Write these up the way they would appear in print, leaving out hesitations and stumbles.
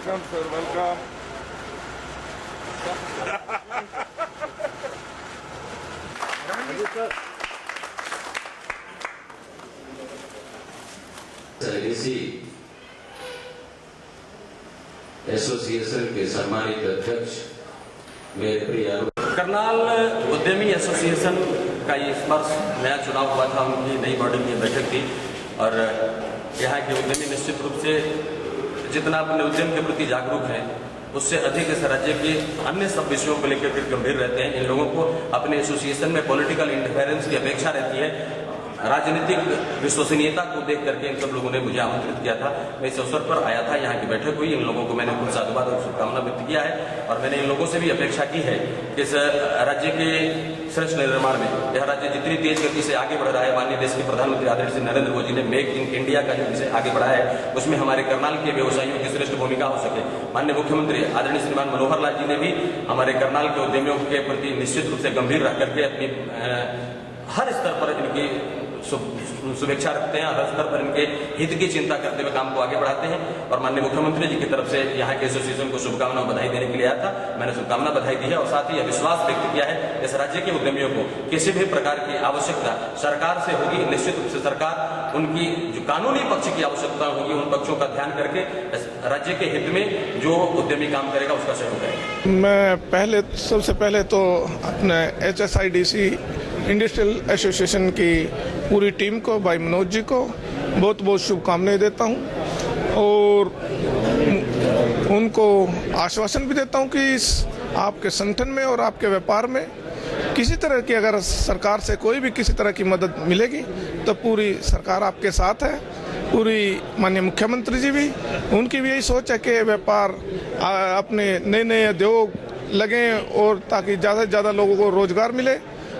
Welcome, sir. Welcome. इसी association के सम्मानित अध्यक्ष मेरे प्रिय करनाल उद्यमी एसोसिएशन का ये इस वर्ष नया चुनाव हुआ था, उनकी नई बॉडी की बैठक थी और यहाँ के उद्यमी निश्चित रूप से जितना अपने उद्यम के प्रति जागरूक हैं उससे अधिक इस राज्य के अन्य सब विषयों को लेकर गंभीर रहते हैं। इन लोगों को अपने एसोसिएशन में पॉलिटिकल इंटरफेरेंस की अपेक्षा रहती है। राजनीतिक विश्वसनीयता को देख करके इन सब लोगों ने मुझे आमंत्रित किया था। मैं इस अवसर पर आया था, यहाँ की बैठक हुई, इन लोगों को मैंने कुछ साधुवाद और शुभकामना व्यक्त किया है और मैंने इन लोगों से भी अपेक्षा की है कि इस राज्य के श्रेष्ठ निर्माण में यह राज्य जितनी तेज गति से आगे बढ़ रहा है, माननीय देश के प्रधानमंत्री आदरणीय श्री नरेंद्र मोदी ने मेक इन इंडिया का जो विषय आगे बढ़ाया है उसमें हमारे करनाल के व्यवसायियों की श्रेष्ठ भूमिका हो सके। माननीय मुख्यमंत्री आदरणीय श्रीमान मनोहर लाल जी ने भी हमारे करनाल के उद्यमियों के प्रति निश्चित रूप से गंभीर रह करके अपनी हर स्तर पर इनकी शुभेच्छा रखते हैं, हर स्तर पर इनके हित की चिंता करते हुए काम को आगे बढ़ाते हैं और माननीय मुख्यमंत्री जी की तरफ से यहाँ के एसोसिएशन को शुभकामना बधाई देने के लिए आया था। मैंने शुभकामना बधाई दी है और साथ ही यह विश्वास व्यक्त किया है इस राज्य के उद्यमियों को किसी भी प्रकार की आवश्यकता सरकार से होगी, निश्चित रूप से सरकार उनकी जो कानूनी पक्ष की आवश्यकता होगी उन पक्षों का ध्यान करके राज्य के हित में जो उद्यमी काम करेगा उसका सहयोग करेगा। मैं सबसे पहले तो अपने HSIDC इंडस्ट्रियल एसोसिएशन की पूरी टीम को, भाई मनोज जी को बहुत बहुत शुभकामनाएं देता हूं और उनको आश्वासन भी देता हूं कि आपके संगठन में और आपके व्यापार में किसी तरह की अगर सरकार से कोई भी किसी तरह की मदद मिलेगी तो पूरी सरकार आपके साथ है। पूरी माननीय मुख्यमंत्री जी भी, उनकी भी यही सोच है कि व्यापार अपने नए नए उद्योग लगें और ताकि ज़्यादा से ज़्यादा लोगों को रोजगार मिले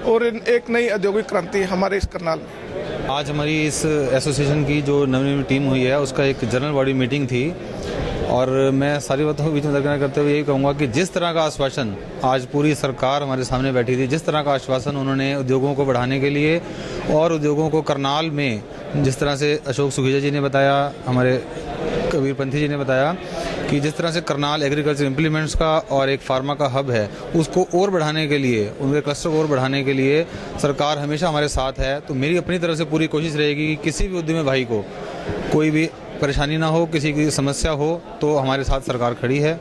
और एक नई औद्योगिक क्रांति हमारे इस करनाल में। आज हमारी इस एसोसिएशन की जो नवनिर्मित टीम हुई है उसका एक जनरल बॉडी मीटिंग थी और मैं सारी बातों को बीच में दरकिनार करते हुए यही कहूँगा कि जिस तरह का आश्वासन आज पूरी सरकार हमारे सामने बैठी थी, जिस तरह का आश्वासन उन्होंने उद्योगों को बढ़ाने के लिए और उद्योगों को करनाल में जिस तरह से अशोक सुखीजा जी ने बताया, हमारे कबीर पंथी जी ने बताया कि जिस तरह से करनाल एग्रीकल्चर इम्प्लीमेंट्स का और एक फार्मा का हब है उसको और बढ़ाने के लिए, उनके क्लस्टर को और बढ़ाने के लिए सरकार हमेशा हमारे साथ है। तो मेरी अपनी तरफ से पूरी कोशिश रहेगी कि किसी भी उद्यमी भाई को कोई भी परेशानी ना हो, किसी की समस्या हो तो हमारे साथ सरकार खड़ी है।